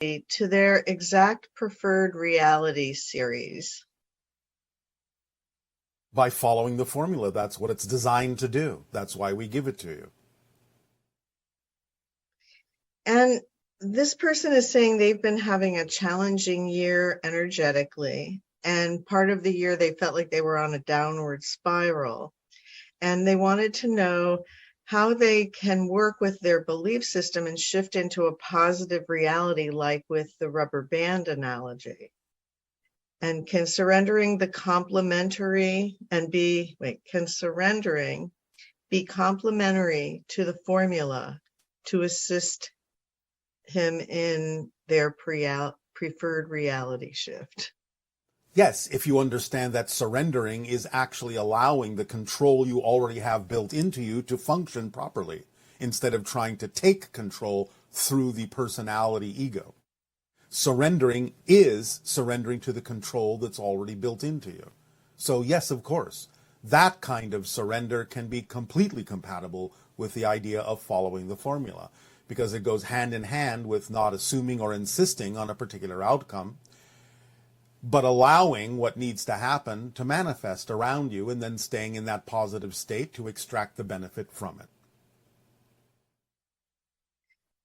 to their exact preferred reality series? By following the formula. That's what it's designed to do. That's why we give it to you. And this person is saying they've been having a challenging year energetically, and part of the year they felt like they were on a downward spiral. And they wanted to know how they can work with their belief system and shift into a positive reality, like with the rubber band analogy. And can surrendering be complementary to the formula to assist him in their preferred reality shift? Yes, if you understand that surrendering is actually allowing the control you already have built into you to function properly, instead of trying to take control through the personality ego. Surrendering is surrendering to the control that's already built into you. So yes, of course, that kind of surrender can be completely compatible with the idea of following the formula, because it goes hand in hand with not assuming or insisting on a particular outcome, but allowing what needs to happen to manifest around you and then staying in that positive state to extract the benefit from it.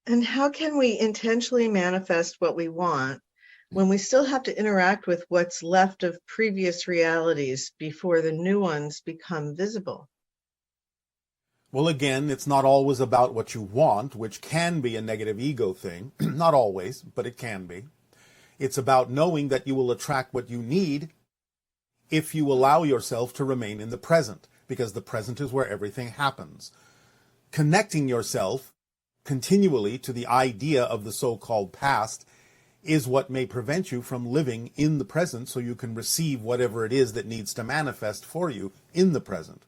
And how can we intentionally manifest what we want when we still have to interact with what's left of previous realities before the new ones become visible? Well, again, it's not always about what you want, which can be a negative ego thing. Not always, but it can be. It's about knowing that you will attract what you need if you allow yourself to remain in the present, because the present is where everything happens. Connecting yourself continually to the idea of the so-called past is what may prevent you from living in the present, so you can receive whatever it is that needs to manifest for you in the present.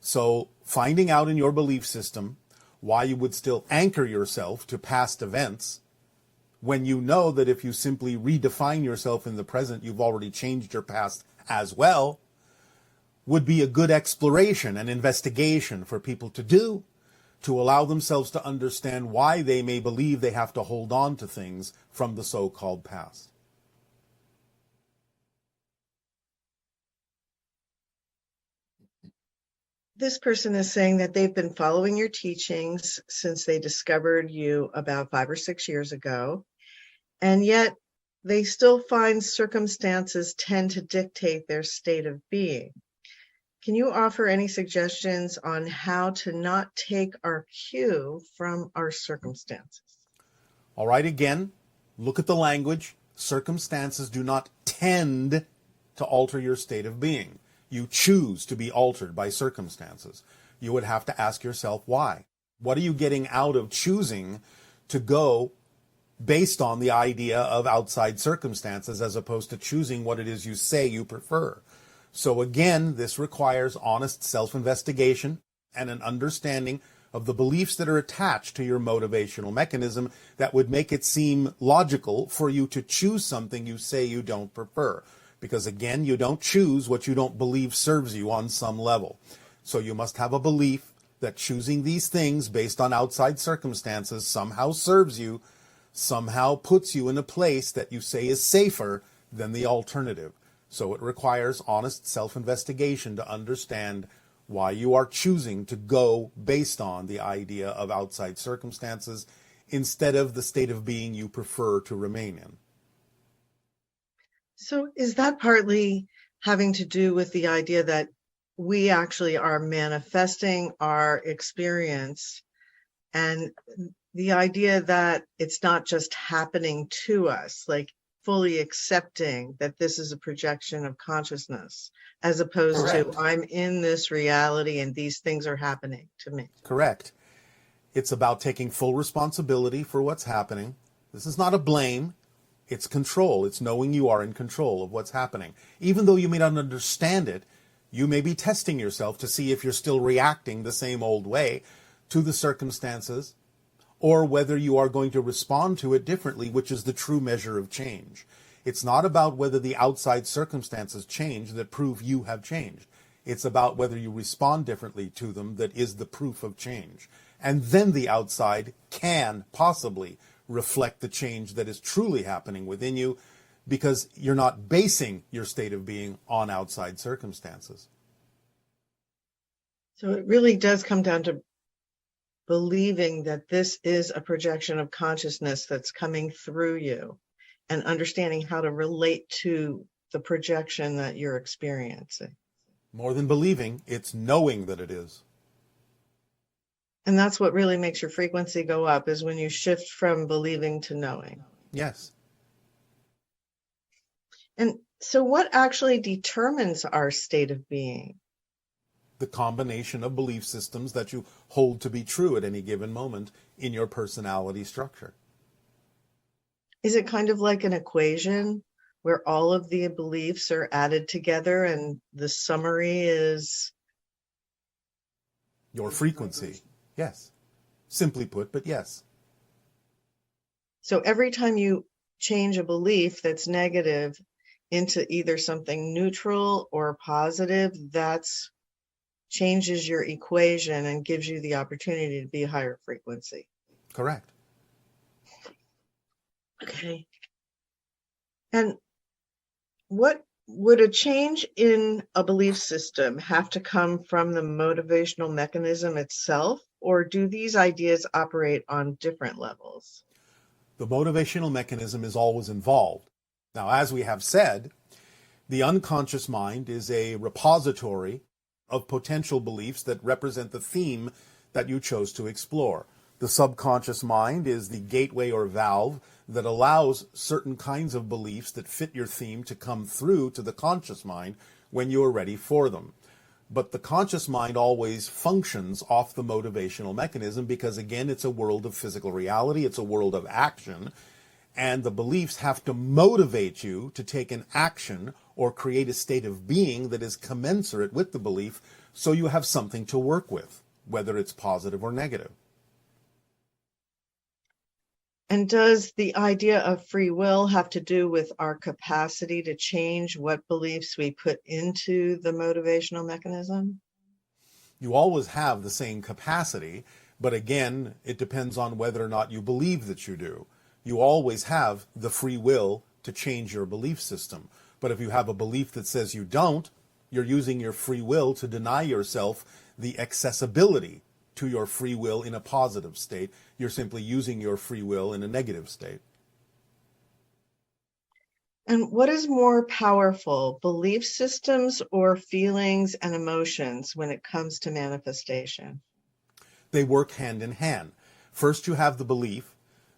So finding out in your belief system why you would still anchor yourself to past events when you know that if you simply redefine yourself in the present, you've already changed your past as well, would be a good exploration and investigation for people to do, to allow themselves to understand why they may believe they have to hold on to things from the so-called past. This person is saying that they've been following your teachings since they discovered you about 5 or 6 years ago, and yet they still find circumstances tend to dictate their state of being. Can you offer any suggestions on how to not take our cue from our circumstances? All right, again, look at the language. Circumstances do not tend to alter your state of being. You choose to be altered by circumstances. You would have to ask yourself why. What are you getting out of choosing to go based on the idea of outside circumstances as opposed to choosing what it is you say you prefer? So again, this requires honest self-investigation and an understanding of the beliefs that are attached to your motivational mechanism that would make it seem logical for you to choose something you say you don't prefer. Because again, you don't choose what you don't believe serves you on some level. So you must have a belief that choosing these things based on outside circumstances somehow serves you, somehow puts you in a place that you say is safer than the alternative. So it requires honest self-investigation to understand why you are choosing to go based on the idea of outside circumstances instead of the state of being you prefer to remain in. So is that partly having to do with the idea that we actually are manifesting our experience, and the idea that it's not just happening to us, like fully accepting that this is a projection of consciousness, as opposed Correct. to I'm in this reality and these things are happening to me? Correct. It's about taking full responsibility for what's happening. This is not a blame. It's control. It's knowing you are in control of what's happening. Even though you may not understand it, you may be testing yourself to see if you're still reacting the same old way to the circumstances, or whether you are going to respond to it differently, which is the true measure of change. It's not about whether the outside circumstances change that prove you have changed. It's about whether you respond differently to them that is the proof of change. And then the outside can possibly reflect the change that is truly happening within you, because you're not basing your state of being on outside circumstances. So it really does come down to believing that this is a projection of consciousness that's coming through you and understanding how to relate to the projection that you're experiencing. More than believing, it's knowing that it is. And that's what really makes your frequency go up, is when you shift from believing to knowing. Yes. And so what actually determines our state of being? The combination of belief systems that you hold to be true at any given moment in your personality structure. Is it kind of like an equation where all of the beliefs are added together and the summary is your frequency? Yes. Simply put, but yes. So every time you change a belief that's negative into either something neutral or positive, that's changes your equation and gives you the opportunity to be a higher frequency. Correct. Okay. And what would a change in a belief system have to come from the motivational mechanism itself, or do these ideas operate on different levels? The motivational mechanism is always involved. Now, as we have said, the unconscious mind is a repository of potential beliefs that represent the theme that you chose to explore. The subconscious mind is the gateway or valve that allows certain kinds of beliefs that fit your theme to come through to the conscious mind when you are ready for them. But the conscious mind always functions off the motivational mechanism because, again, it's a world of physical reality, it's a world of action, and the beliefs have to motivate you to take an action or create a state of being that is commensurate with the belief, so you have something to work with, whether it's positive or negative. And does the idea of free will have to do with our capacity to change what beliefs we put into the motivational mechanism? You always have the same capacity, but again, it depends on whether or not you believe that you do. You always have the free will to change your belief system. But if you have a belief that says you don't, you're using your free will to deny yourself the accessibility to your free will in a positive state. You're simply using your free will in a negative state. And what is more powerful, belief systems or feelings and emotions when it comes to manifestation? They work hand in hand. First you have the belief,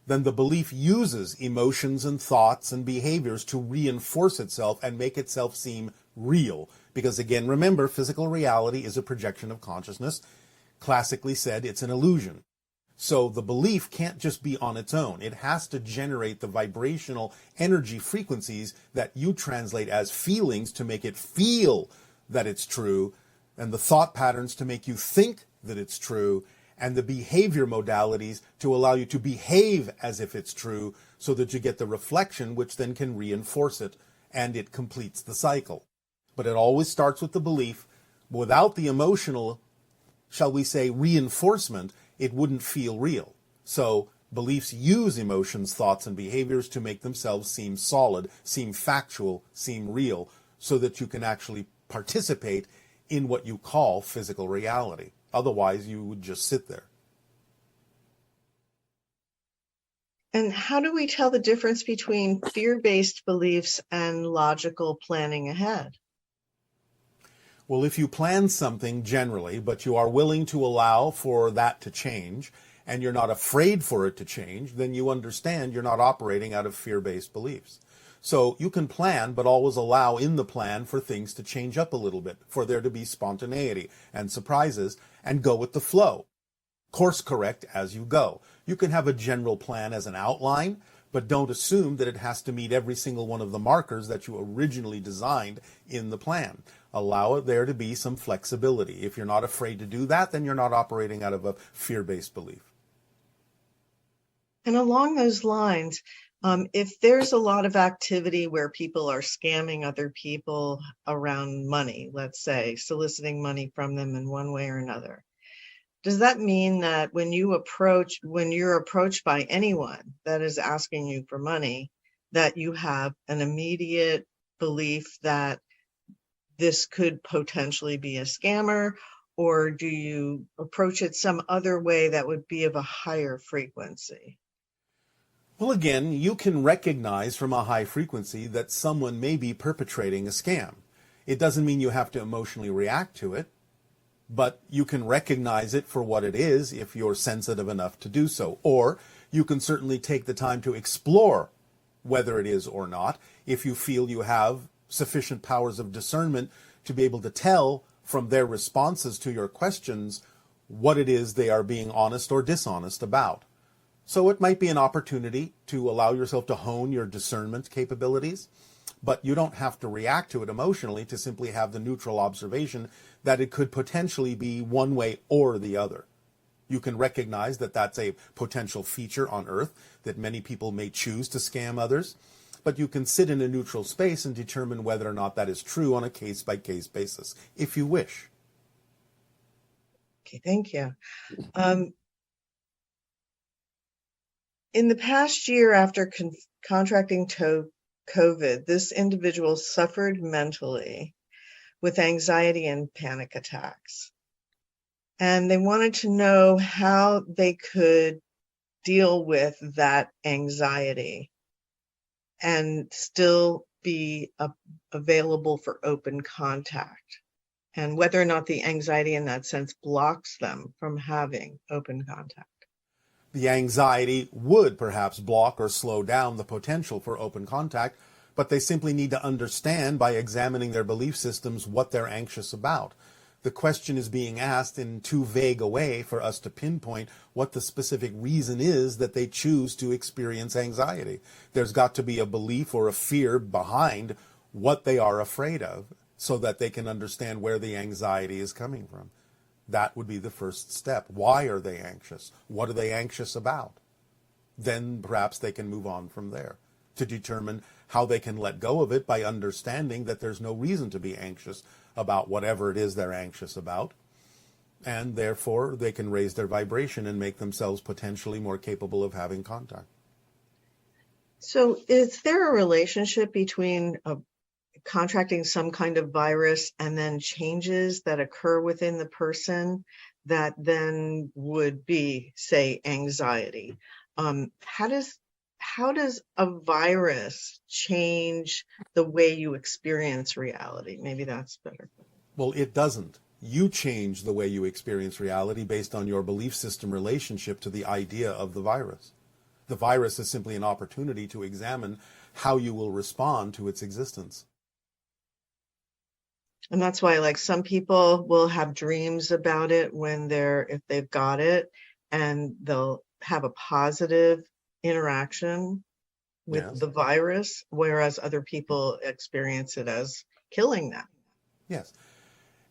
then the belief uses emotions and thoughts and behaviors to reinforce itself and make itself seem real. Because again, remember, physical reality is a projection of consciousness. Classically said, it's an illusion. So the belief can't just be on its own. It has to generate the vibrational energy frequencies that you translate as feelings to make it feel that it's true, and the thought patterns to make you think that it's true, and the behavior modalities to allow you to behave as if it's true, so that you get the reflection, which then can reinforce it, and it completes the cycle. But it always starts with the belief. Without the emotional, shall we say, reinforcement, it wouldn't feel real. So beliefs use emotions, thoughts, and behaviors to make themselves seem solid, seem factual, seem real, so that you can actually participate in what you call physical reality. Otherwise, you would just sit there. And how do we tell the difference between fear-based beliefs and logical planning ahead? Well, if you plan something generally, but you are willing to allow for that to change, and you're not afraid for it to change, then you understand you're not operating out of fear-based beliefs. So you can plan, but always allow in the plan for things to change up a little bit, for there to be spontaneity and surprises, and go with the flow. Course correct as you go. You can have a general plan as an outline, but don't assume that it has to meet every single one of the markers that you originally designed in the plan. Allow it there to be some flexibility. If you're not afraid to do that, then you're not operating out of a fear-based belief. And along those lines, if there's a lot of activity where people are scamming other people around money, let's say, soliciting money from them in one way or another, does that mean that when you're approached by anyone that is asking you for money, that you have an immediate belief that this could potentially be a scammer, or do you approach it some other way that would be of a higher frequency? Well, again, you can recognize from a high frequency that someone may be perpetrating a scam. It doesn't mean you have to emotionally react to it, but you can recognize it for what it is if you're sensitive enough to do so. Or you can certainly take the time to explore whether it is or not if you feel you have sufficient powers of discernment to be able to tell from their responses to your questions what it is they are being honest or dishonest about. So it might be an opportunity to allow yourself to hone your discernment capabilities, but you don't have to react to it emotionally to simply have the neutral observation that it could potentially be one way or the other. You can recognize that that's a potential feature on Earth, that many people may choose to scam others, but you can sit in a neutral space and determine whether or not that is true on a case-by-case basis, if you wish. Okay, thank you. In the past year after contracting COVID, this individual suffered mentally with anxiety and panic attacks. And they wanted to know how they could deal with that anxiety and still be available for open contact, and whether or not the anxiety in that sense blocks them from having open contact. The anxiety would perhaps block or slow down the potential for open contact, but they simply need to understand by examining their belief systems what they're anxious about. The question is being asked in too vague a way for us to pinpoint what the specific reason is that they choose to experience anxiety. There's got to be a belief or a fear behind what they are afraid of so that they can understand where the anxiety is coming from. That would be the first step. Why are they anxious? What are they anxious about? Then perhaps they can move on from there to determine how they can let go of it by understanding that there's no reason to be anxious about whatever it is they're anxious about. And therefore, they can raise their vibration and make themselves potentially more capable of having contact. So is there a relationship between contracting some kind of virus and then changes that occur within the person that then would be, say, anxiety? How does a virus change the way you experience reality? Maybe that's better. Well, it doesn't. You change the way you experience reality based on your belief system relationship to the idea of the virus. The virus is simply an opportunity to examine how you will respond to its existence. And that's why, like, some people will have dreams about it if they've got it, and they'll have a positive interaction with the virus, whereas other people experience it as killing them. Yes.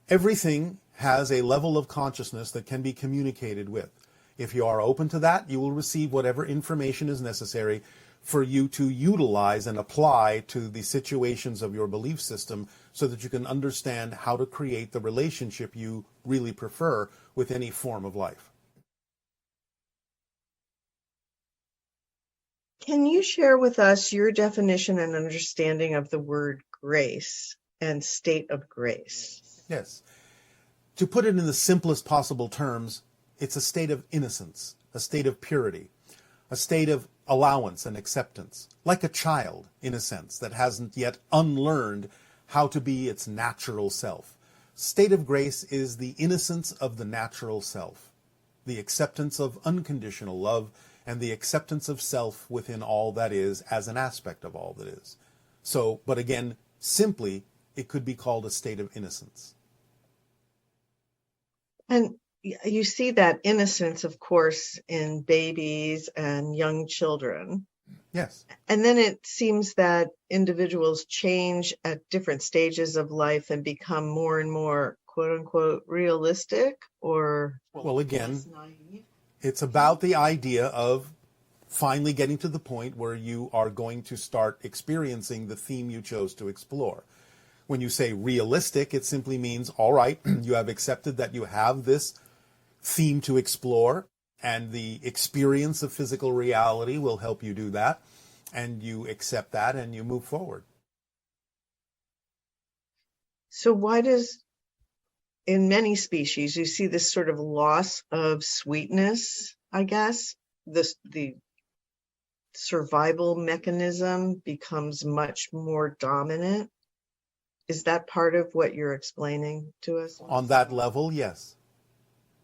Everything has a level of consciousness that can be communicated with. If you are open to that, you will receive whatever information is necessary for you to utilize and apply to the situations of your belief system so that you can understand how to create the relationship you really prefer with any form of life. Can you share with us your definition and understanding of the word grace and state of grace? Yes. To put it in the simplest possible terms, it's a state of innocence, a state of purity, a state of allowance and acceptance, like a child, in a sense, that hasn't yet unlearned how to be its natural self. State of grace is the innocence of the natural self, the acceptance of unconditional love, and the acceptance of self within all that is as an aspect of all that is. So, but again, simply, it could be called a state of innocence. And you see that innocence, of course, in babies and young children. Yes. And then it seems that individuals change at different stages of life and become more and more, quote unquote, realistic, or well, again, less naive. It's about the idea of finally getting to the point where you are going to start experiencing the theme you chose to explore. When you say realistic, it simply means, all right, you have accepted that you have this theme to explore, and the experience of physical reality will help you do that, and you accept that and you move forward. So why does, in many species, you see this sort of loss of sweetness, I guess? The survival mechanism becomes much more dominant. Is that part of what you're explaining to us? On that level, yes.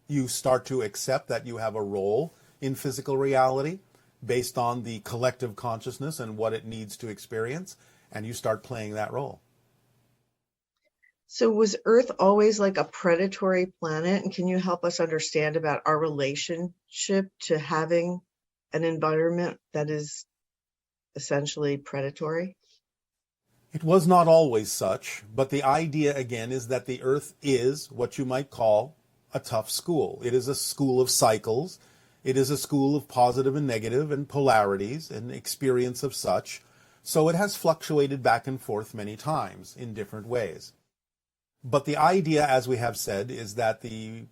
You start to accept that you have a role in physical reality based on the collective consciousness and what it needs to experience, and you start playing that role. So was Earth always like a predatory planet? And can you help us understand about our relationship to having an environment that is essentially predatory? It was not always such, but the idea again is that the Earth is what you might call a tough school. It is a school of cycles. It is a school of positive and negative and polarities and experience of such. So it has fluctuated back and forth many times in different ways. But the idea, as we have said, is that the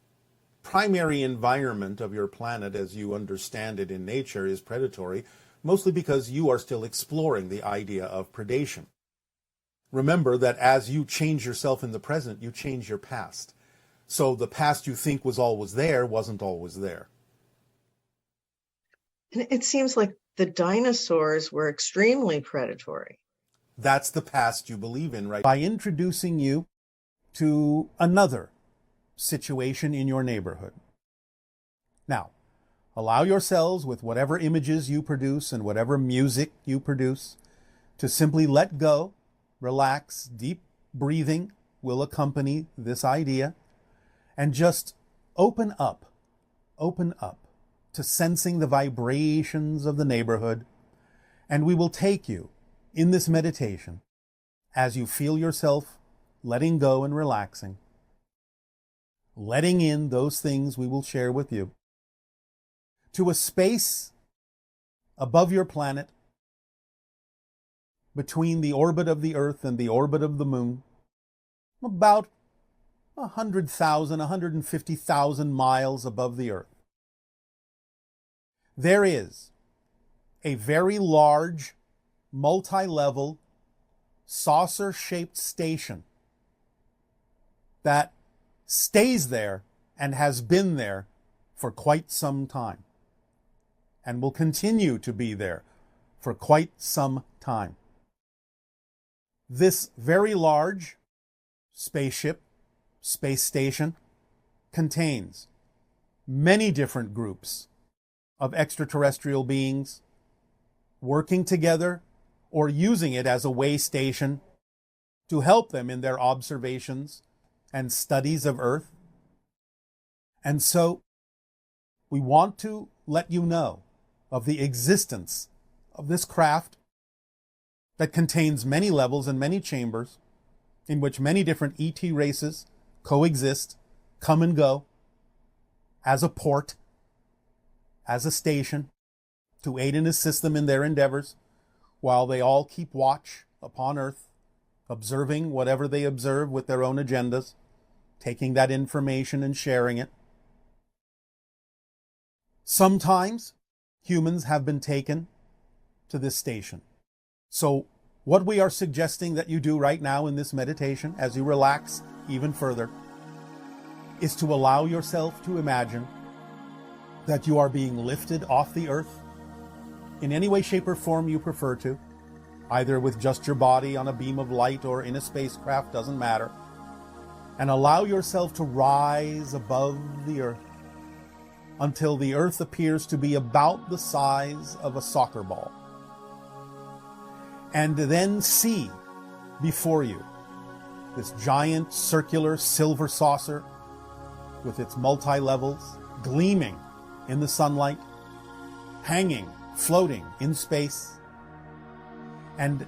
primary environment of your planet as you understand it in nature is predatory, mostly because you are still exploring the idea of predation. Remember that as you change yourself in the present, you change your past. So the past you think was always there wasn't always there. And it seems like the dinosaurs were extremely predatory. That's the past you believe in, right? By introducing you to another situation in your neighborhood. Now, allow yourselves, with whatever images you produce and whatever music you produce, to simply let go, relax. Deep breathing will accompany this idea, and just open up to sensing the vibrations of the neighborhood. And we will take you in this meditation as you feel yourself letting go and relaxing, letting in those things we will share with you, to a space above your planet, between the orbit of the Earth and the orbit of the Moon, about 100,000, 150,000 miles above the Earth. There is a very large, multi-level, saucer-shaped station that stays there and has been there for quite some time and will continue to be there for quite some time. This very large spaceship, space station, contains many different groups of extraterrestrial beings working together or using it as a way station to help them in their observations and studies of Earth. And so we want to let you know of the existence of this craft that contains many levels and many chambers in which many different ET races coexist, come and go, as a port, as a station, to aid and assist them in their endeavors, while they all keep watch upon Earth, observing whatever they observe with their own agendas, taking that information and sharing it. Sometimes humans have been taken to this station. So what we are suggesting that you do right now in this meditation, as you relax even further, is to allow yourself to imagine that you are being lifted off the Earth in any way, shape, or form you prefer to, either with just your body on a beam of light or in a spacecraft, doesn't matter, and allow yourself to rise above the Earth until the Earth appears to be about the size of a soccer ball. And then see before you this giant circular silver saucer with its multi-levels gleaming in the sunlight, hanging, floating in space. And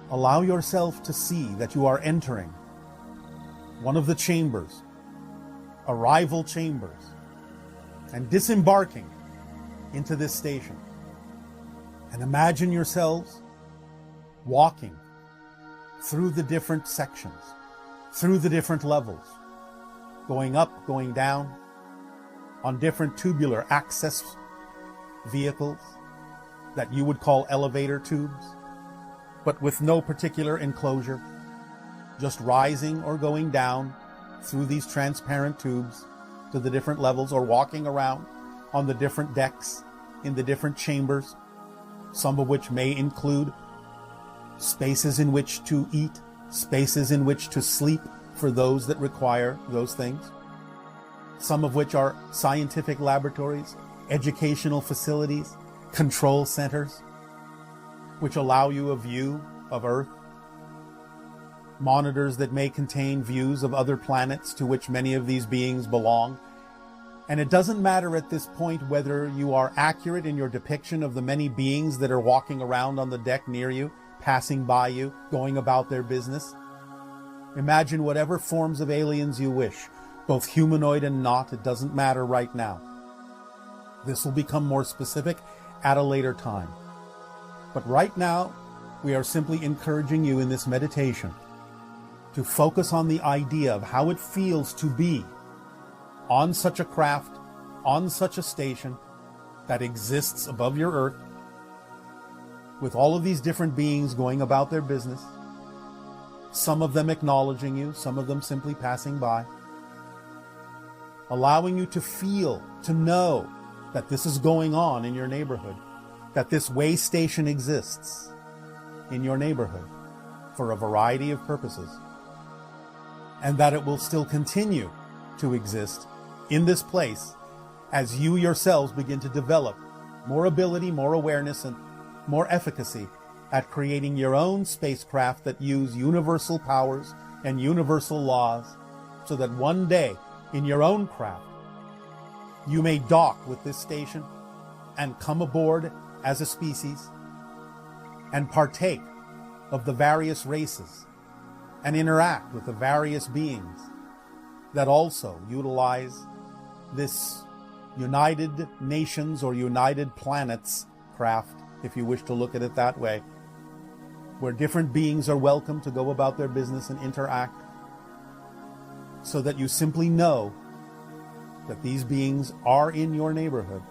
allow yourself to see that you are entering one of the chambers, arrival chambers, and disembarking into this station. And imagine yourselves walking through the different sections, through the different levels, going up, going down, on different tubular access vehicles that you would call elevator tubes, but with no particular enclosure, just rising or going down through these transparent tubes to the different levels, or walking around on the different decks in the different chambers, some of which may include spaces in which to eat, spaces in which to sleep for those that require those things, some of which are scientific laboratories, educational facilities, control centers, which allow you a view of Earth, monitors that may contain views of other planets to which many of these beings belong. And it doesn't matter at this point whether you are accurate in your depiction of the many beings that are walking around on the deck near you, passing by you, going about their business. Imagine whatever forms of aliens you wish, both humanoid and not. It doesn't matter right now. This will become more specific at a later time. But right now, we are simply encouraging you in this meditation to focus on the idea of how it feels to be on such a craft, on such a station that exists above your Earth, with all of these different beings going about their business, some of them acknowledging you, some of them simply passing by, allowing you to feel, to know that this is going on in your neighborhood, that this way station exists in your neighborhood for a variety of purposes, and that it will still continue to exist in this place as you yourselves begin to develop more ability, more awareness, and more efficacy at creating your own spacecraft that use universal powers and universal laws, so that one day in your own craft you may dock with this station and come aboard as a species and partake of the various races and interact with the various beings that also utilize this United Nations or United Planets craft, if you wish to look at it that way, where different beings are welcome to go about their business and interact, so that you simply know that these beings are in your neighborhood.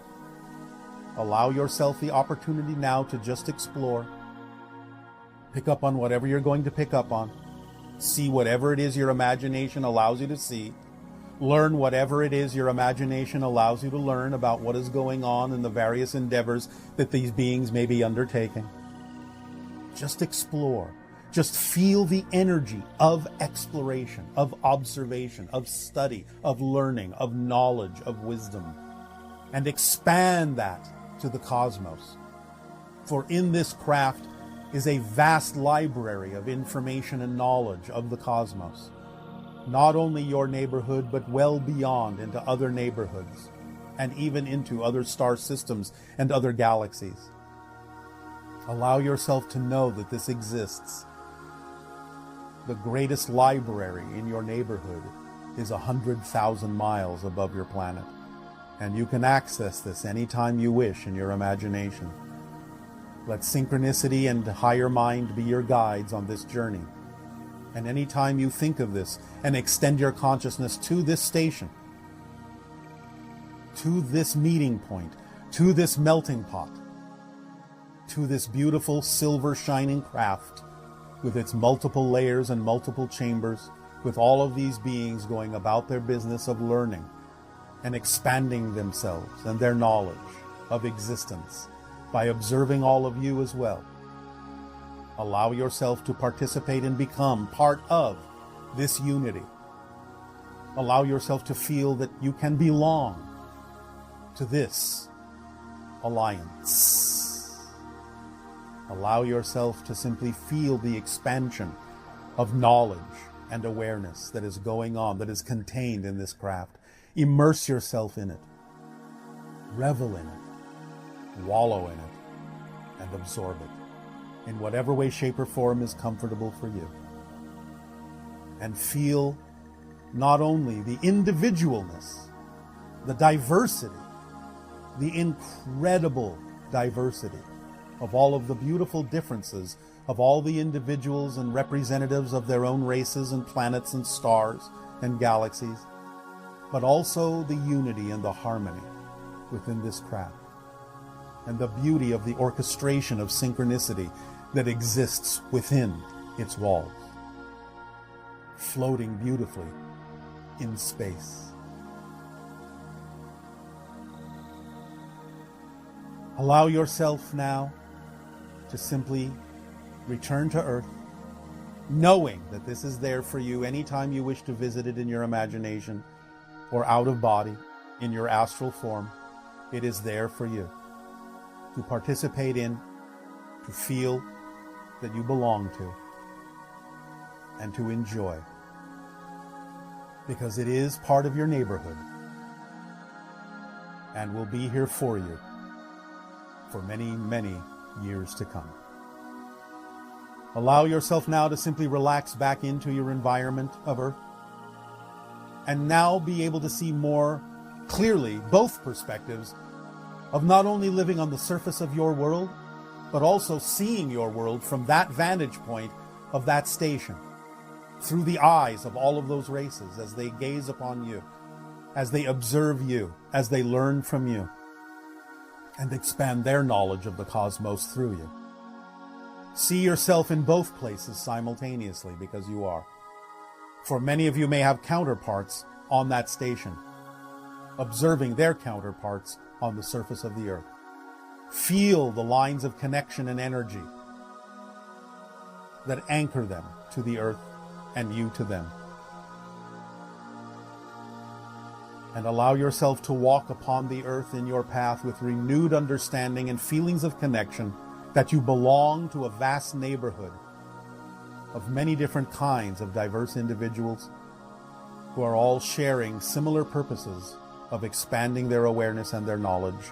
Allow yourself the opportunity now to just explore, pick up on whatever you're going to pick up on, see whatever it is your imagination allows you to see, learn whatever it is your imagination allows you to learn about what is going on in the various endeavors that these beings may be undertaking. Just explore. Just feel the energy of exploration, of observation, of study, of learning, of knowledge, of wisdom, and expand that to the cosmos. For in this craft is a vast library of information and knowledge of the cosmos. Not only your neighborhood, but well beyond into other neighborhoods, and even into other star systems and other galaxies. Allow yourself to know that this exists. The greatest library in your neighborhood is 100,000 miles above your planet, and you can access this anytime you wish in your imagination. Let synchronicity and higher mind be your guides on this journey. And anytime you think of this and extend your consciousness to this station, to this meeting point, to this melting pot, to this beautiful silver shining craft with its multiple layers and multiple chambers, with all of these beings going about their business of learning and expanding themselves and their knowledge of existence by observing all of you as well. Allow yourself to participate and become part of this unity. Allow yourself to feel that you can belong to this alliance. Allow yourself to simply feel the expansion of knowledge and awareness that is going on, that is contained in this craft. Immerse yourself in it. Revel in it. Wallow in it. And absorb it in whatever way, shape, or form is comfortable for you. And feel not only the individualness, the diversity, the incredible diversity of all of the beautiful differences of all the individuals and representatives of their own races and planets and stars and galaxies, but also the unity and the harmony within this craft, and the beauty of the orchestration of synchronicity that exists within its walls, floating beautifully in space. Allow yourself now to simply return to Earth, knowing that this is there for you anytime you wish to visit it in your imagination or out of body, in your astral form. It is there for you to participate in, to feel that you belong to, and to enjoy, because it is part of your neighborhood and will be here for you for many, many years to come. Allow yourself now to simply relax back into your environment of Earth, and now be able to see more clearly both perspectives of not only living on the surface of your world, but also seeing your world from that vantage point of that station, through the eyes of all of those races as they gaze upon you, as they observe you, as they learn from you, and expand their knowledge of the cosmos through you. See yourself in both places simultaneously, because you are. For many of you may have counterparts on that station, observing their counterparts on the surface of the Earth. Feel the lines of connection and energy that anchor them to the Earth and you to them. And allow yourself to walk upon the Earth in your path with renewed understanding and feelings of connection that you belong to a vast neighborhood of many different kinds of diverse individuals who are all sharing similar purposes of expanding their awareness and their knowledge,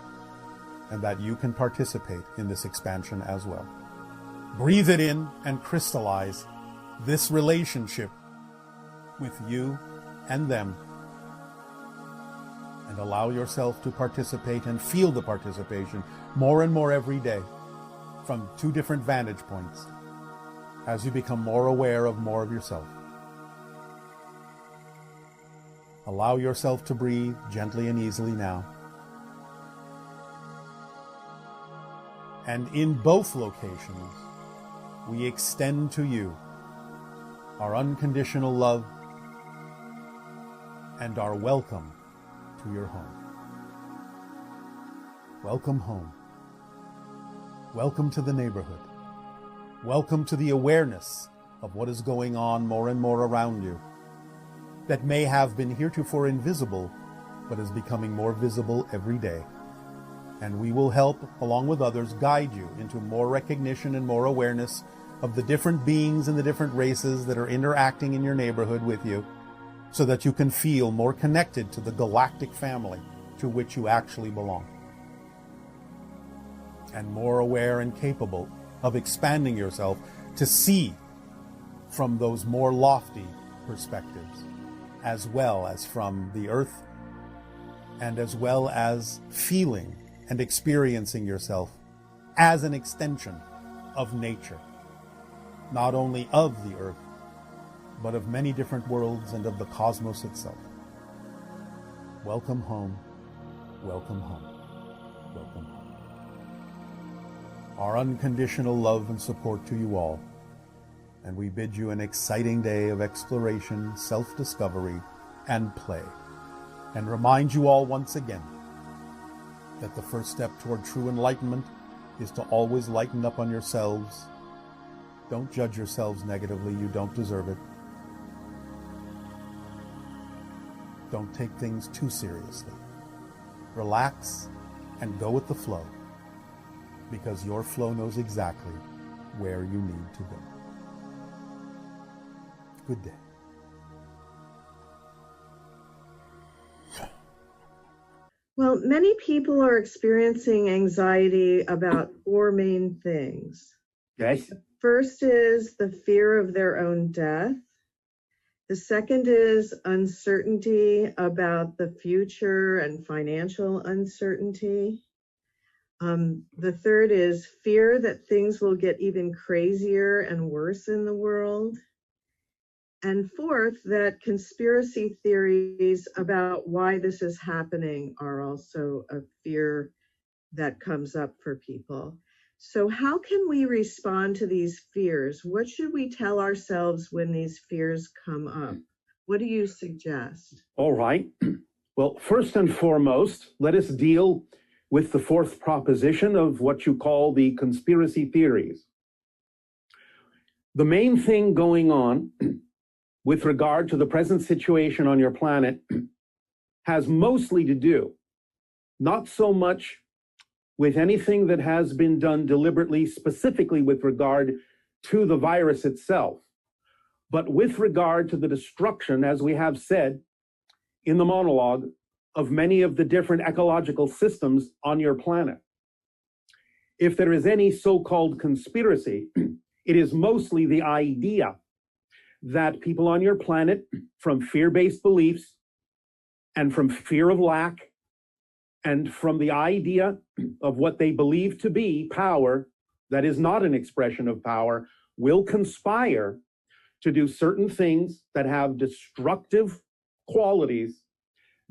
and that you can participate in this expansion as well. Breathe it in and crystallize this relationship with you and them, and allow yourself to participate and feel the participation more and more every day from two different vantage points as you become more aware of more of yourself. Allow yourself to breathe gently and easily now. And in both locations, we extend to you our unconditional love and our welcome to your home. Welcome home. Welcome to the neighborhood. Welcome to the awareness of what is going on more and more around you, that may have been heretofore invisible, but is becoming more visible every day. And we will help, along with others, guide you into more recognition and more awareness of the different beings and the different races that are interacting in your neighborhood with you, so that you can feel more connected to the galactic family to which you actually belong, and more aware and capable of expanding yourself to see from those more lofty perspectives, as well as from the Earth, and as well as feeling and experiencing yourself as an extension of nature, not only of the Earth, but of many different worlds and of the cosmos itself. Welcome home, welcome home, welcome home. Our unconditional love and support to you all, and we bid you an exciting day of exploration, self-discovery, and play, and remind you all once again that the first step toward true enlightenment is to always lighten up on yourselves. Don't judge yourselves negatively. You don't deserve it. Don't take things too seriously. Relax and go with the flow, because your flow knows exactly where you need to go. Good day. Well, many people are experiencing anxiety about four main things. Yes. First is the fear of their own death. The second is uncertainty about the future and financial uncertainty. The third is fear that things will get even crazier and worse in the world. And fourth, that conspiracy theories about why this is happening are also a fear that comes up for people. So, how can we respond to these fears? What should we tell ourselves when these fears come up? What do you suggest? All right. Well, first and foremost, let us deal with the fourth proposition of what you call the conspiracy theories. The main thing going on with regard to the present situation on your planet has mostly to do, not so much with anything that has been done deliberately, specifically with regard to the virus itself, but with regard to the destruction, as we have said in the monologue, of many of the different ecological systems on your planet. If there is any so-called conspiracy, it is mostly the idea that people on your planet, from fear-based beliefs and from fear of lack and from the idea of what they believe to be power that is not an expression of power, will conspire to do certain things that have destructive qualities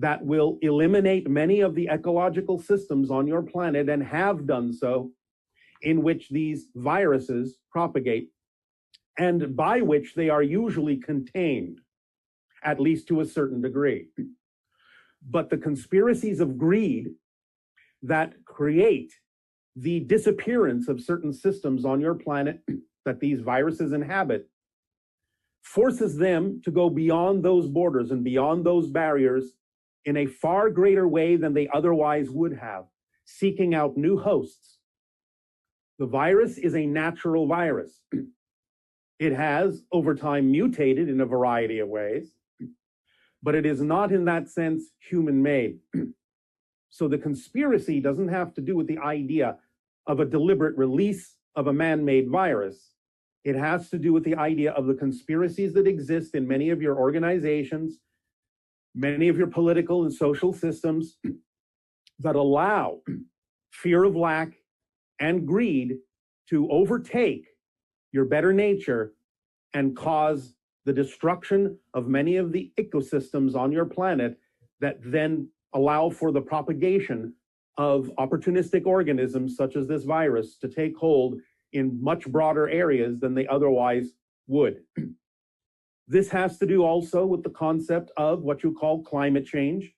that will eliminate many of the ecological systems on your planet, and have done so, in which these viruses propagate, and by which they are usually contained, at least to a certain degree. But the conspiracies of greed that create the disappearance of certain systems on your planet that these viruses inhabit forces them to go beyond those borders and beyond those barriers in a far greater way than they otherwise would have, seeking out new hosts. The virus is a natural virus. It has, over time, mutated in a variety of ways, but it is not in that sense human-made. So the conspiracy doesn't have to do with the idea of a deliberate release of a man-made virus. It has to do with the idea of the conspiracies that exist in many of your organizations, many of your political and social systems that allow fear of lack and greed to overtake your better nature and cause the destruction of many of the ecosystems on your planet that then allow for the propagation of opportunistic organisms such as this virus to take hold in much broader areas than they otherwise would. This has to do also with the concept of what you call climate change.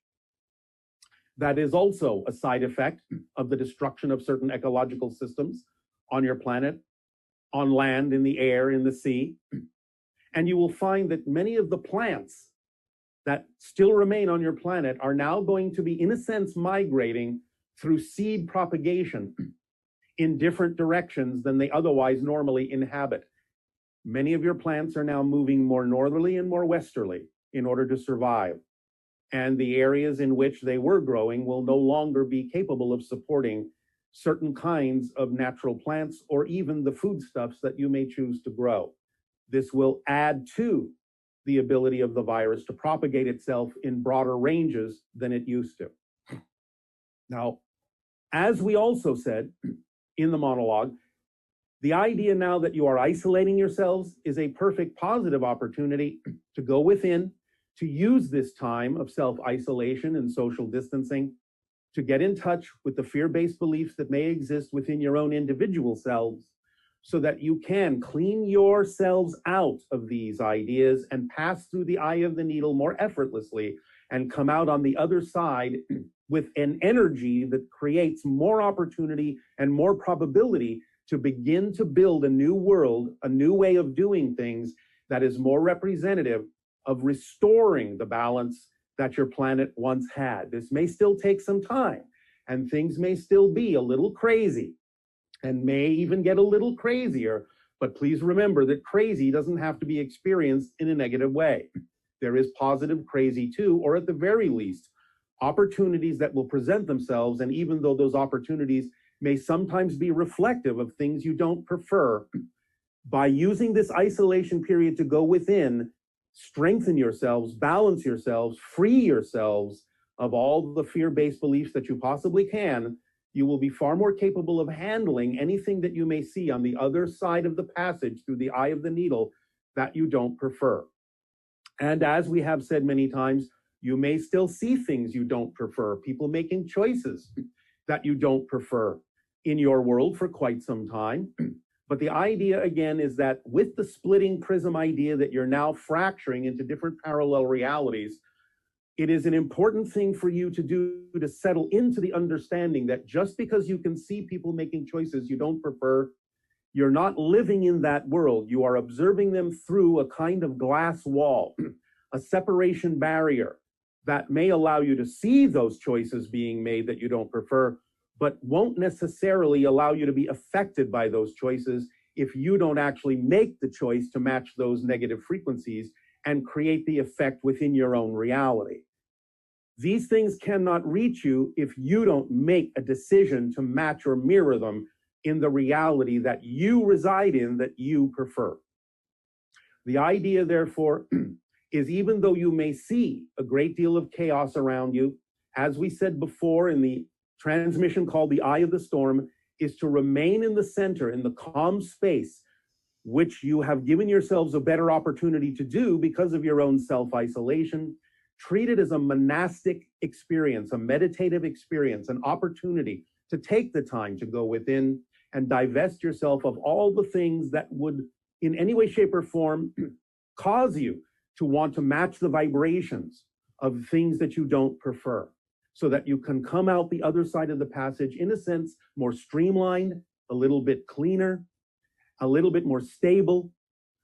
That is also a side effect of the destruction of certain ecological systems on your planet, on land, in the air, in the sea. And you will find that many of the plants that still remain on your planet are now going to be, in a sense, migrating through seed propagation in different directions than they otherwise normally inhabit. Many of your plants are now moving more northerly and more westerly in order to survive. And the areas in which they were growing will no longer be capable of supporting certain kinds of natural plants or even the foodstuffs that you may choose to grow. This will add to the ability of the virus to propagate itself in broader ranges than it used to. Now, as we also said in the monologue, the idea now that you are isolating yourselves is a perfect positive opportunity to go within, to use this time of self-isolation and social distancing to get in touch with the fear-based beliefs that may exist within your own individual selves, so that you can clean yourselves out of these ideas and pass through the eye of the needle more effortlessly and come out on the other side with an energy that creates more opportunity and more probability to begin to build a new world, a new way of doing things that is more representative of restoring the balance that your planet once had. This may still take some time, and things may still be a little crazy, and may even get a little crazier, but please remember that crazy doesn't have to be experienced in a negative way. There is positive crazy too, or at the very least, opportunities that will present themselves, and even though those opportunities may sometimes be reflective of things you don't prefer, by using this isolation period to go within, strengthen yourselves, balance yourselves, free yourselves of all the fear-based beliefs that you possibly can, you will be far more capable of handling anything that you may see on the other side of the passage through the eye of the needle that you don't prefer. And as we have said many times, you may still see things you don't prefer, people making choices that you don't prefer in your world for quite some time. But the idea, again, is that with the splitting prism idea that you're now fracturing into different parallel realities, it is an important thing for you to do to settle into the understanding that just because you can see people making choices you don't prefer, you're not living in that world. You are observing them through a kind of glass wall, a separation barrier that may allow you to see those choices being made that you don't prefer, but won't necessarily allow you to be affected by those choices if you don't actually make the choice to match those negative frequencies and create the effect within your own reality. These things cannot reach you if you don't make a decision to match or mirror them in the reality that you reside in, that you prefer. The idea, therefore, is even though you may see a great deal of chaos around you, as we said before in the transmission called the eye of the storm, is to remain in the center, in the calm space, which you have given yourselves a better opportunity to do because of your own self-isolation. Treat it as a monastic experience, a meditative experience, an opportunity to take the time to go within and divest yourself of all the things that would, in any way, shape, or form, cause you to want to match the vibrations of things that you don't prefer, so that you can come out the other side of the passage, in a sense, more streamlined, a little bit cleaner, a little bit more stable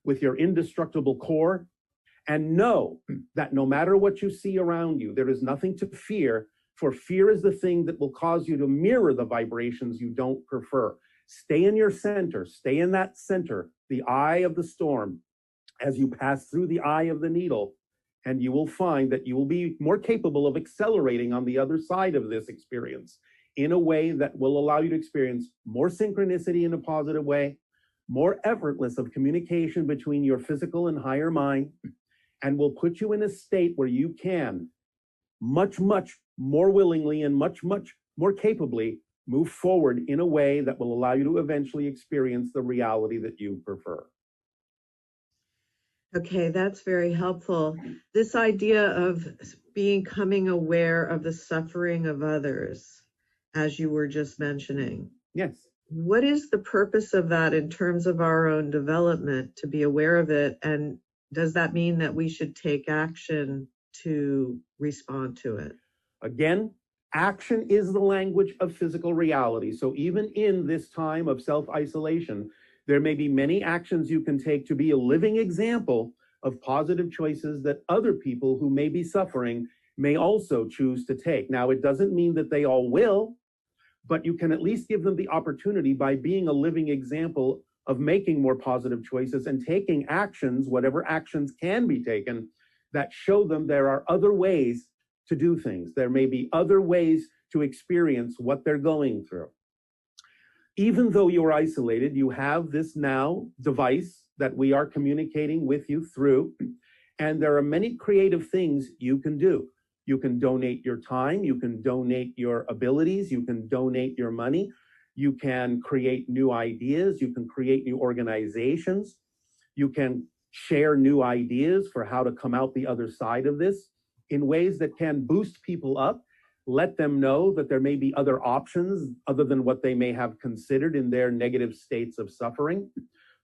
with your indestructible core, and know that no matter what you see around you, there is nothing to fear, for fear is the thing that will cause you to mirror the vibrations you don't prefer. Stay in your center, stay in that center, the eye of the storm, as you pass through the eye of the needle, and you will find that you will be more capable of accelerating on the other side of this experience in a way that will allow you to experience more synchronicity in a positive way, more effortless of communication between your physical and higher mind, and will put you in a state where you can much, much more willingly and much, much more capably move forward in a way that will allow you to eventually experience the reality that you prefer. Okay, that's very helpful. This idea of becoming aware of the suffering of others, as you were just mentioning. Yes. What is the purpose of that in terms of our own development, to be aware of it? And does that mean that we should take action to respond to it? Again, action is the language of physical reality. So even in this time of self-isolation, there may be many actions you can take to be a living example of positive choices that other people who may be suffering may also choose to take. Now, it doesn't mean that they all will, but you can at least give them the opportunity by being a living example of making more positive choices and taking actions, whatever actions can be taken, that show them there are other ways to do things. There may be other ways to experience what they're going through. Even though you're isolated, you have this now device that we are communicating with you through, and there are many creative things you can do. You can donate your time, you can donate your abilities, you can donate your money, you can create new ideas, you can create new organizations, you can share new ideas for how to come out the other side of this in ways that can boost people up, let them know that there may be other options other than what they may have considered in their negative states of suffering.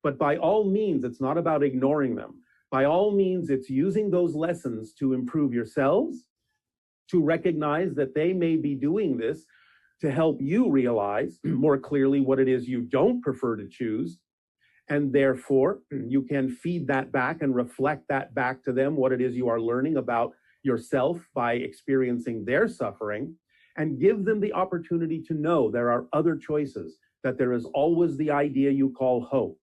But by all means, it's not about ignoring them. By all means, it's using those lessons to improve yourselves, to recognize that they may be doing this to help you realize more clearly what it is you don't prefer to choose. And therefore, you can feed that back and reflect that back to them, what it is you are learning about yourself by experiencing their suffering, and give them the opportunity to know there are other choices, that there is always the idea you call hope,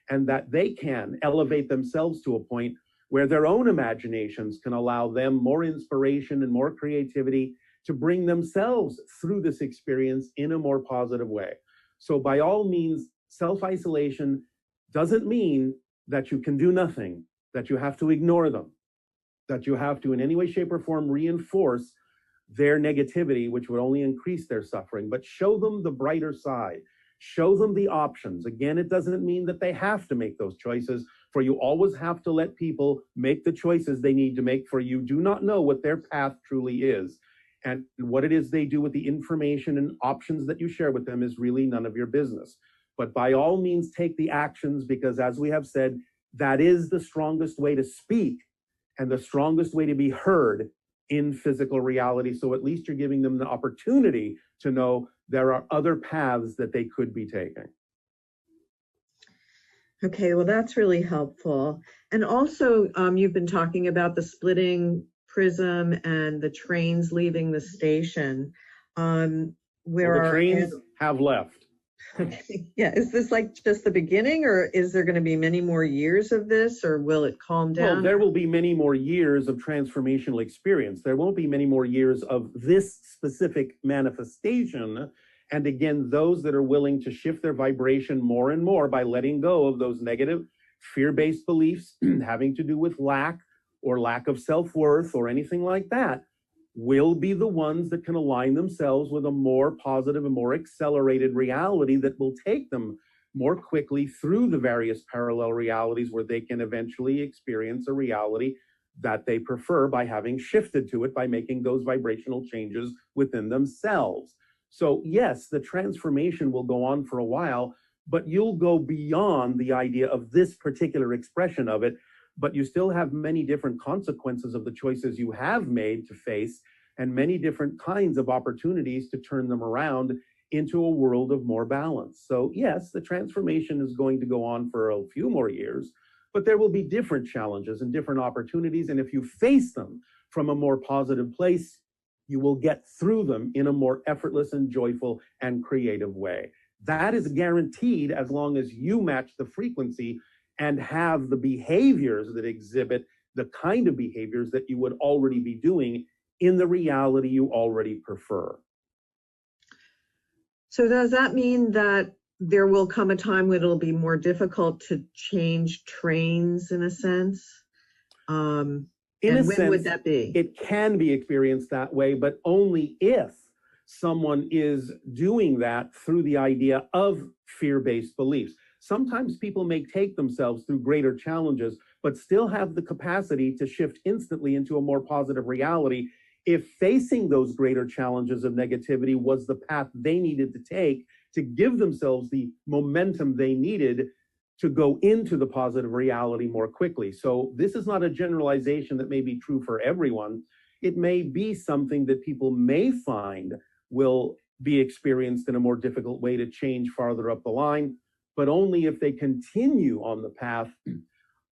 and that they can elevate themselves to a point where their own imaginations can allow them more inspiration and more creativity to bring themselves through this experience in a more positive way. So by all means, self-isolation doesn't mean that you can do nothing, that you have to ignore them, that you have to in any way, shape, or form reinforce their negativity, which would only increase their suffering, but show them the brighter side. Show them the options. Again, it doesn't mean that they have to make those choices, for you always have to let people make the choices they need to make, for you do not know what their path truly is. And what it is they do with the information and options that you share with them is really none of your business. But by all means, take the actions, because as we have said, that is the strongest way to speak and the strongest way to be heard in physical reality. So at least you're giving them the opportunity to know there are other paths that they could be taking. Okay, well, that's really helpful. And also, you've been talking about the splitting prism and the trains leaving the station. Where well, the trains have left. Okay. Yeah, is this like just the beginning, or is there going to be many more years of this, or will it calm down? Well, there will be many more years of transformational experience. There won't be many more years of this specific manifestation. And again, those that are willing to shift their vibration more and more by letting go of those negative fear-based beliefs having to do with lack or lack of self-worth or anything like that, will be the ones that can align themselves with a more positive and more accelerated reality that will take them more quickly through the various parallel realities, where they can eventually experience a reality that they prefer by having shifted to it, by making those vibrational changes within themselves. So yes, the transformation will go on for a while, but you'll go beyond the idea of this particular expression of it, but you still have many different consequences of the choices you have made to face, and many different kinds of opportunities to turn them around into a world of more balance. So yes, the transformation is going to go on for a few more years, but there will be different challenges and different opportunities. And if you face them from a more positive place, you will get through them in a more effortless and joyful and creative way. That is guaranteed as long as you match the frequency and have the behaviors that exhibit the kind of behaviors that you would already be doing in the reality you already prefer. So does that mean that there will come a time when it'll be more difficult to change trains, in a sense? In a sense, when would that be? It can be experienced that way, but only if someone is doing that through the idea of fear-based beliefs. Sometimes people may take themselves through greater challenges, but still have the capacity to shift instantly into a more positive reality if facing those greater challenges of negativity was the path they needed to take to give themselves the momentum they needed to go into the positive reality more quickly. So this is not a generalization that may be true for everyone. It may be something that people may find will be experienced in a more difficult way to change farther up the line, but only if they continue on the path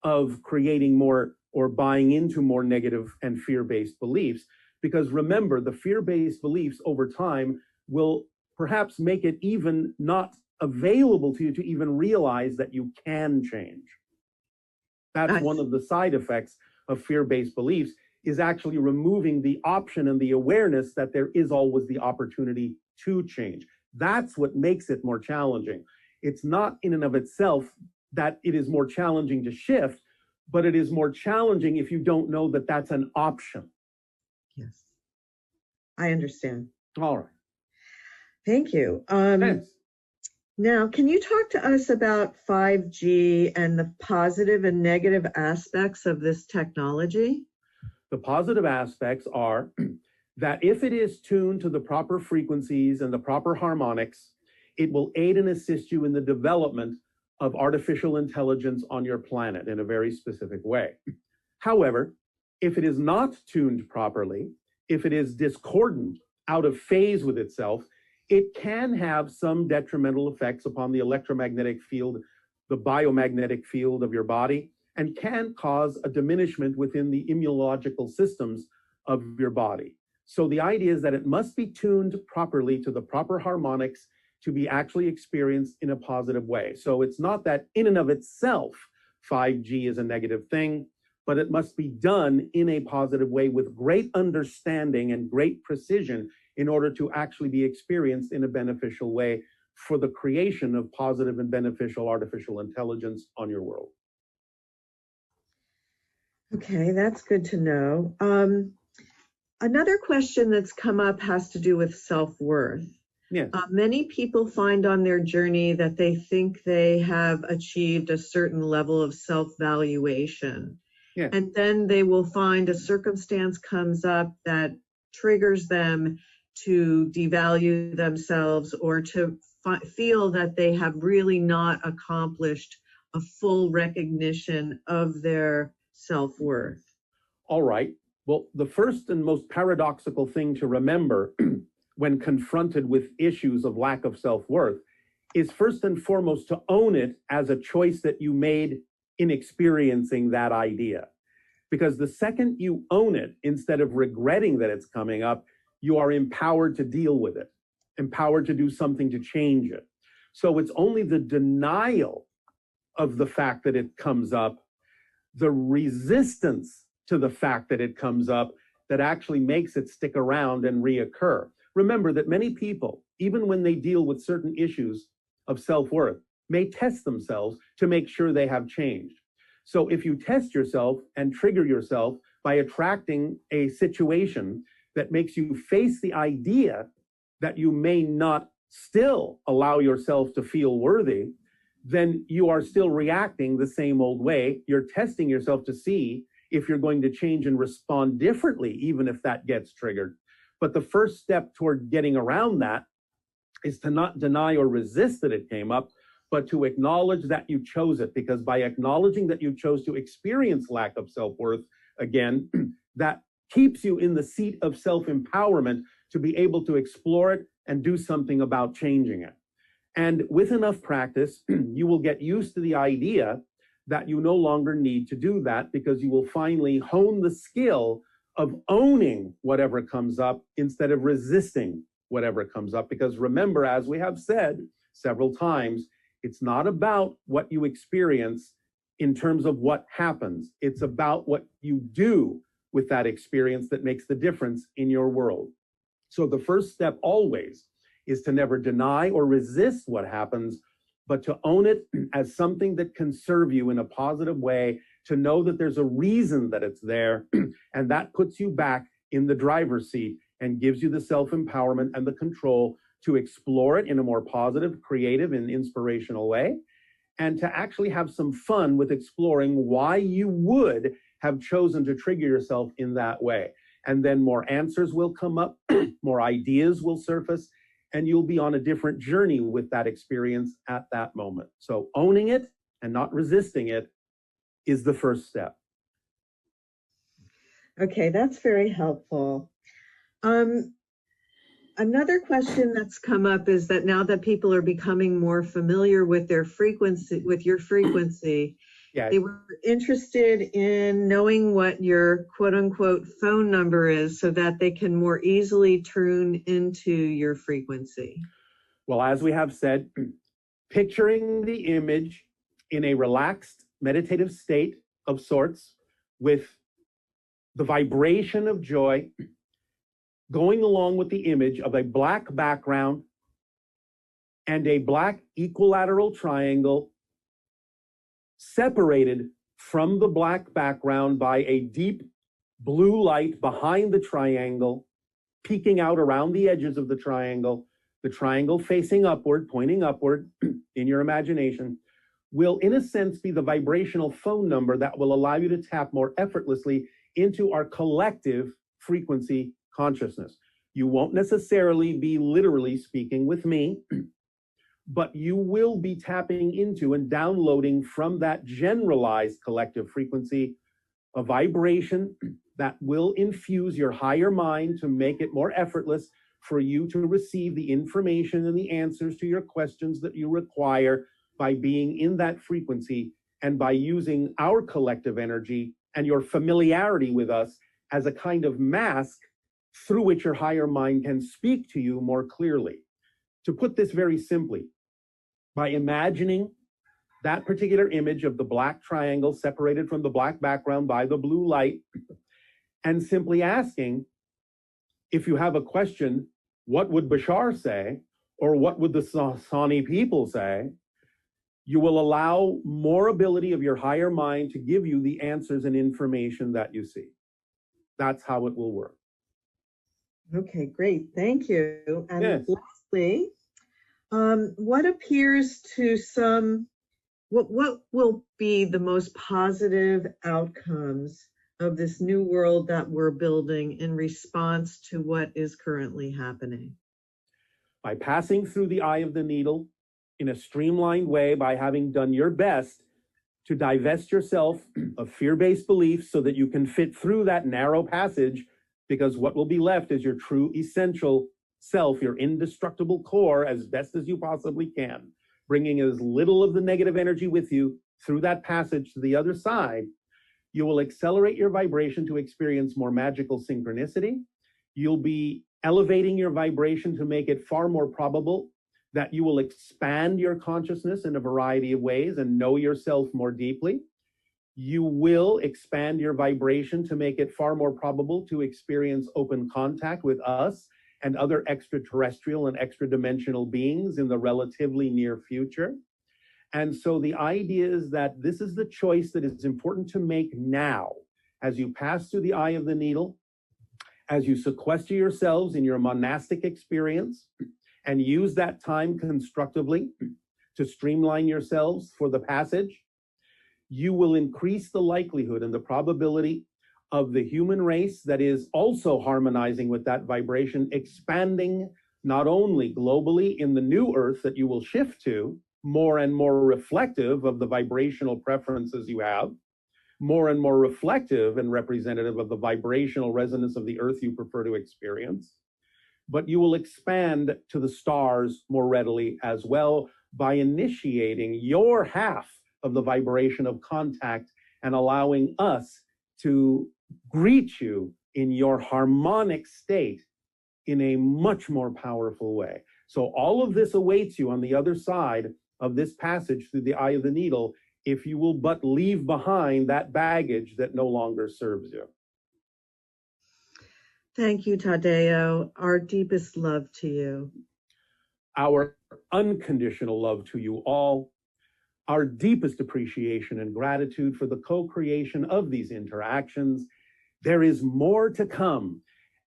of creating more or buying into more negative and fear-based beliefs. Because remember, the fear-based beliefs over time will perhaps make it even not available to you to even realize that you can change. That's one of the side effects of fear-based beliefs, is actually removing the option and the awareness that there is always the opportunity to change. That's what makes it more challenging. It's not in and of itself that it is more challenging to shift, but it is more challenging if you don't know that that's an option. Yes, I understand. All right. Thank you. Thanks. Now, can you talk to us about 5G and the positive and negative aspects of this technology? The positive aspects are that if it is tuned to the proper frequencies and the proper harmonics, it will aid and assist you in the development of artificial intelligence on your planet in a very specific way. However, if it is not tuned properly, if it is discordant, out of phase with itself, it can have some detrimental effects upon the electromagnetic field, the biomagnetic field of your body, and can cause a diminishment within the immunological systems of your body. So the idea is that it must be tuned properly to the proper harmonics to be actually experienced in a positive way. So it's not that in and of itself, 5G is a negative thing, but it must be done in a positive way with great understanding and great precision in order to actually be experienced in a beneficial way for the creation of positive and beneficial artificial intelligence on your world. Okay, that's good to know. Another question that's come up has to do with self-worth. Yeah. Many people find on their journey that they think they have achieved a certain level of self-valuation. Yeah. And then they will find a circumstance comes up that triggers them to devalue themselves or to feel that they have really not accomplished a full recognition of their self-worth. All right. Well, the first and most paradoxical thing to remember when confronted with issues of lack of self-worth is first and foremost to own it as a choice that you made in experiencing that idea. Because the second you own it, instead of regretting that it's coming up, you are empowered to deal with it, empowered to do something to change it. So it's only the denial of the fact that it comes up, the resistance to the fact that it comes up, that actually makes it stick around and reoccur. Remember that many people, even when they deal with certain issues of self-worth, may test themselves to make sure they have changed. So if you test yourself and trigger yourself by attracting a situation that makes you face the idea that you may not still allow yourself to feel worthy, then you are still reacting the same old way. You're testing yourself to see if you're going to change and respond differently, even if that gets triggered. But the first step toward getting around that is to not deny or resist that it came up, but to acknowledge that you chose it. Because by acknowledging that you chose to experience lack of self-worth, again, that keeps you in the seat of self-empowerment to be able to explore it and do something about changing it. And with enough practice, you will get used to the idea that you no longer need to do that, because you will finally hone the skill of owning whatever comes up instead of resisting whatever comes up. Because remember, as we have said several times, it's not about what you experience in terms of what happens. It's about what you do with that experience that makes the difference in your world. So the first step always is to never deny or resist what happens, but to own it as something that can serve you in a positive way, to know that there's a reason that it's there, and that puts you back in the driver's seat and gives you the self-empowerment and the control to explore it in a more positive, creative, and inspirational way, and to actually have some fun with exploring why you would have chosen to trigger yourself in that way. And then more answers will come up, more ideas will surface, and you'll be on a different journey with that experience at that moment. So owning it and not resisting it is the first step. Okay, that's very helpful. Another question that's come up is that now that people are becoming more familiar with their frequency, with your frequency, Yes. they were interested in knowing what your quote unquote phone number is so that they can more easily tune into your frequency. Well, as we have said, picturing the image in a relaxed meditative state of sorts, with the vibration of joy going along with the image of a black background and a black equilateral triangle separated from the black background by a deep blue light behind the triangle, peeking out around the edges of the triangle facing upward, pointing upward in your imagination, will in a sense be the vibrational phone number that will allow you to tap more effortlessly into our collective frequency consciousness. You won't necessarily be literally speaking with me, but you will be tapping into and downloading from that generalized collective frequency a vibration that will infuse your higher mind to make it more effortless for you to receive the information and the answers to your questions that you require by being in that frequency and by using our collective energy and your familiarity with us as a kind of mask through which your higher mind can speak to you more clearly. To put this very simply, by imagining that particular image of the black triangle separated from the black background by the blue light, and simply asking, if you have a question, what would Bashar say? Or what would the Sani people say? You will allow more ability of your higher mind to give you the answers and information that you see. That's how it will work. Okay, great. Thank you. And Yes. Lee, what appears to some, what will be the most positive outcomes of this new world that we're building in response to what is currently happening? By passing through the eye of the needle in a streamlined way, by having done your best to divest yourself of fear-based beliefs so that you can fit through that narrow passage, because what will be left is your true essential self, your indestructible core, as best as you possibly can, bringing as little of the negative energy with you through that passage to the other side. You will accelerate your vibration to experience more magical synchronicity. You'll be elevating your vibration to make it far more probable that you will expand your consciousness in a variety of ways and know yourself more deeply. You will expand your vibration to make it far more probable to experience open contact with us and other extraterrestrial and extra-dimensional beings in the relatively near future. And so the idea is that this is the choice that is important to make now as you pass through the eye of the needle, as you sequester yourselves in your monastic experience and use that time constructively to streamline yourselves for the passage. You will increase the likelihood and the probability of the human race that is also harmonizing with that vibration, expanding not only globally in the new earth that you will shift to, more and more reflective of the vibrational preferences you have, more and more reflective and representative of the vibrational resonance of the earth you prefer to experience. But you will expand to the stars more readily as well by initiating your half of the vibration of contact and allowing us to greet you in your harmonic state in a much more powerful way. So all of this awaits you on the other side of this passage through the eye of the needle, if you will but leave behind that baggage that no longer serves you. Thank you, Tadeo. Our deepest love to you. Our unconditional love to you all. Our deepest appreciation and gratitude for the co-creation of these interactions. There is more to come.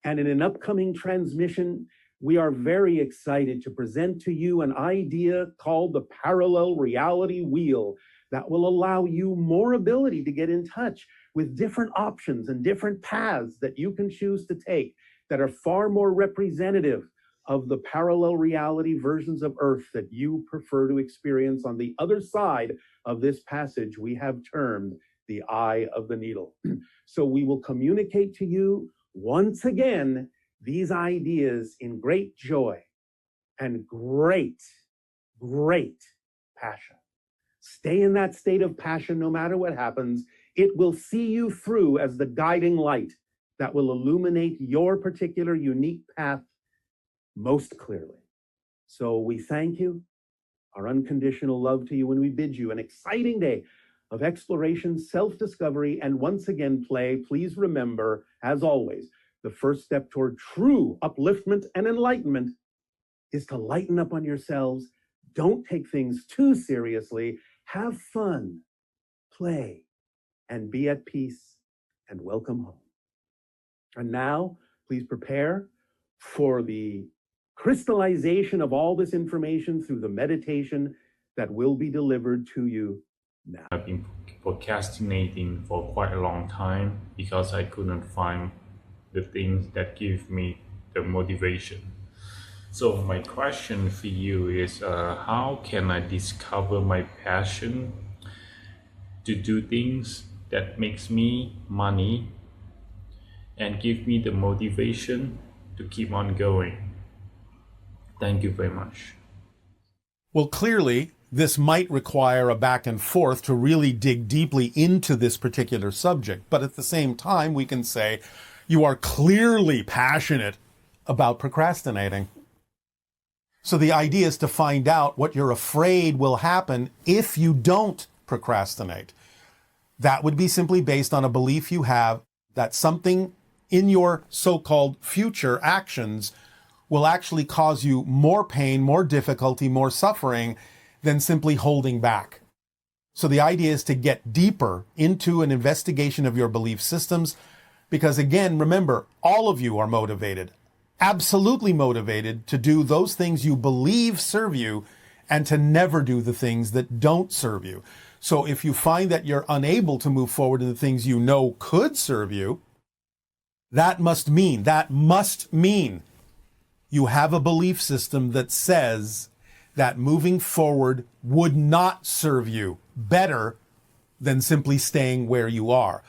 And in an upcoming transmission, we are very excited to present to you an idea called the parallel reality wheel that will allow you more ability to get in touch with different options and different paths that you can choose to take that are far more representative of the parallel reality versions of Earth that you prefer to experience on the other side of this passage we have termed the eye of the needle. So we will communicate to you once again these ideas in great joy and great passion. Stay in that state of passion no matter what happens. It will see you through as the guiding light that will illuminate your particular unique path most clearly. So we thank you, our unconditional love to you, and we bid you an exciting day of exploration, self-discovery, and once again play. Please remember, as always, the first step toward true upliftment and enlightenment is to lighten up on yourselves. Don't take things too seriously. Have fun, play, and be at peace, and welcome home. And now, please prepare for the crystallization of all this information through the meditation that will be delivered to you now. I've been procrastinating for quite a long time because I couldn't find the things that give me the motivation. So my question for you is, how can I discover my passion to do things that makes me money and give me the motivation to keep on going? Thank you very much. Well, clearly, this might require a back and forth to really dig deeply into this particular subject. But at the same time, we can say you are clearly passionate about procrastinating. So the idea is to find out what you're afraid will happen if you don't procrastinate. That would be simply based on a belief you have that something in your so-called future actions will actually cause you more pain, more difficulty, more suffering than simply holding back. So the idea is to get deeper into an investigation of your belief systems, because again, remember, all of you are motivated. absolutely motivated to do those things you believe serve you and to never do the things that don't serve you. So if you find that you're unable to move forward in the things you know could serve you, that must mean you have a belief system that says that moving forward would not serve you better than simply staying where you are.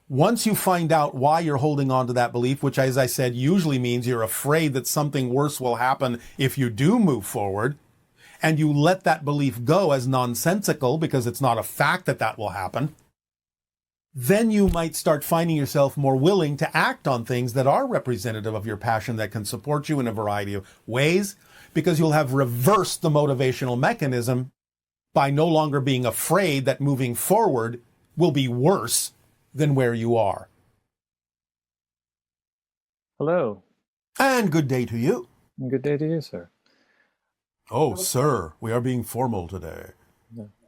Once you find out why you're holding on to that belief, which, as I said, usually means you're afraid that something worse will happen if you do move forward, and you let that belief go as nonsensical because it's not a fact that that will happen, then you might start finding yourself more willing to act on things that are representative of your passion that can support you in a variety of ways, because you'll have reversed the motivational mechanism by no longer being afraid that moving forward will be worse than where you are. Hello. And good day to you. And good day to you, sir. Oh, sir, we are being formal today.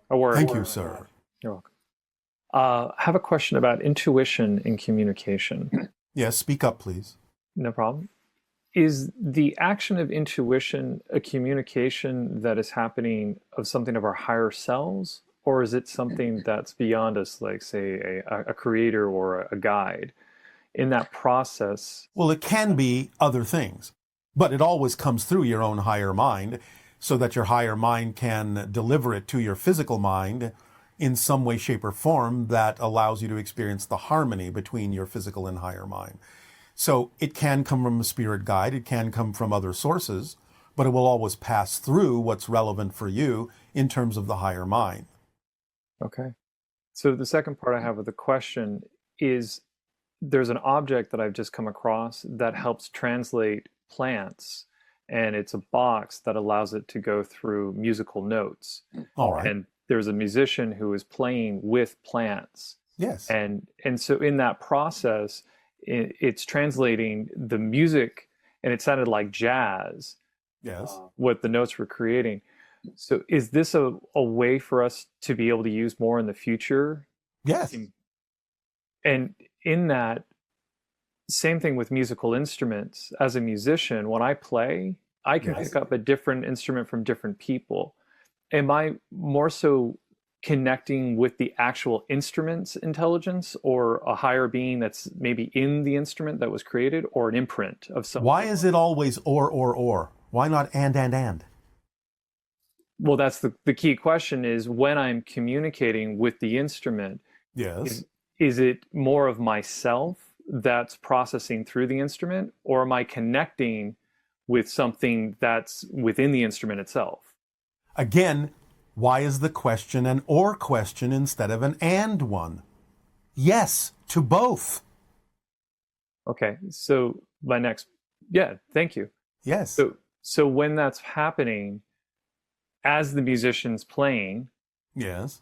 Thank you, sir. You're welcome. I have a question about intuition in communication. Yes, speak up, please. No problem. Is the action of intuition a communication that is happening of something of our higher selves, or is it something that's beyond us, like, say, a creator or a guide? In that process... Well, it can be other things, but it always comes through your own higher mind, so that your higher mind can deliver it to your physical mind in some way, shape, or form that allows you to experience the harmony between your physical and higher mind. So it can come from a spirit guide, it can come from other sources, but it will always pass through what's relevant for you in terms of the higher mind. Okay. So the second part I have of the question is, there's an object that I've just come across that helps translate plants, and it's a box that allows it to go through musical notes. All right. And there's a musician who is playing with plants. Yes. And so in that process, it's translating the music, and it sounded like jazz. Yes. What the notes were creating. So is this a way for us to be able to use more in the future? Yes. And in that, same thing with musical instruments. As a musician, when I play, I can pick up a different instrument from different people. Am I more so connecting with the actual instrument's intelligence, or a higher being that's maybe in the instrument that was created, or an imprint of something? Why is it always or? Why not and? Well, that's the key question, is when I'm communicating with the instrument, Yes. is it more of myself that's processing through the instrument, or am I connecting with something that's within the instrument itself? Again, why is the question an or question instead of an and one? Yes, to both. Okay, so thank you. Yes. So when that's happening, as the musician's playing, Yes.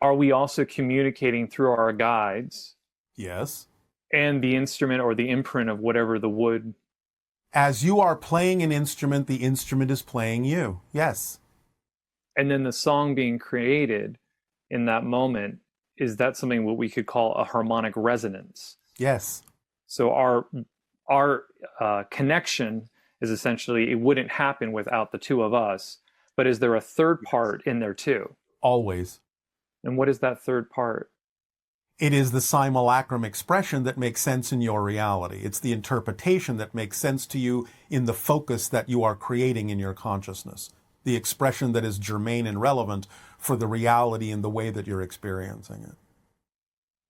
are we also communicating through our guides Yes. and the instrument, or the imprint of whatever the wood? As you are playing an instrument, the instrument is playing you. Yes. And then the song being created in that moment, is that something what we could call a harmonic resonance? Yes. So our connection is essentially, it wouldn't happen without the two of us, but is there a third part in there too? Always. And what is that third part? It is the simulacrum expression that makes sense in your reality. It's the interpretation that makes sense to you in the focus that you are creating in your consciousness. The expression that is germane and relevant for the reality and the way that you're experiencing it.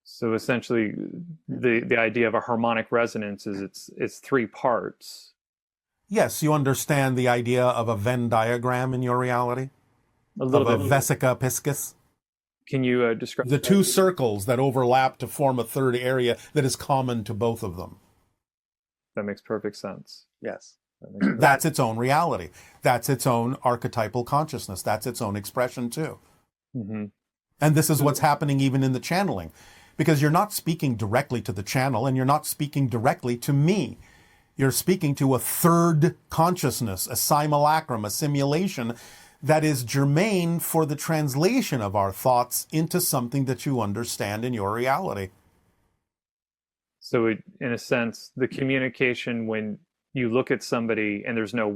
So essentially, the idea of a harmonic resonance is it's three parts. Yes, you understand the idea of a Venn diagram in your reality? A little of bit. a vesica piscis? Can you describe The two circles that overlap to form a third area that is common to both of them. That makes perfect sense. Yes. That's its own reality. That's its own archetypal consciousness. That's its own expression too. Mm-hmm. And this is what's happening even in the channeling, because you're not speaking directly to the channel, and you're not speaking directly to me. You're speaking to a third consciousness, a simulacrum, a simulation that is germane for the translation of our thoughts into something that you understand in your reality. So in a sense, the communication when you look at somebody and there's no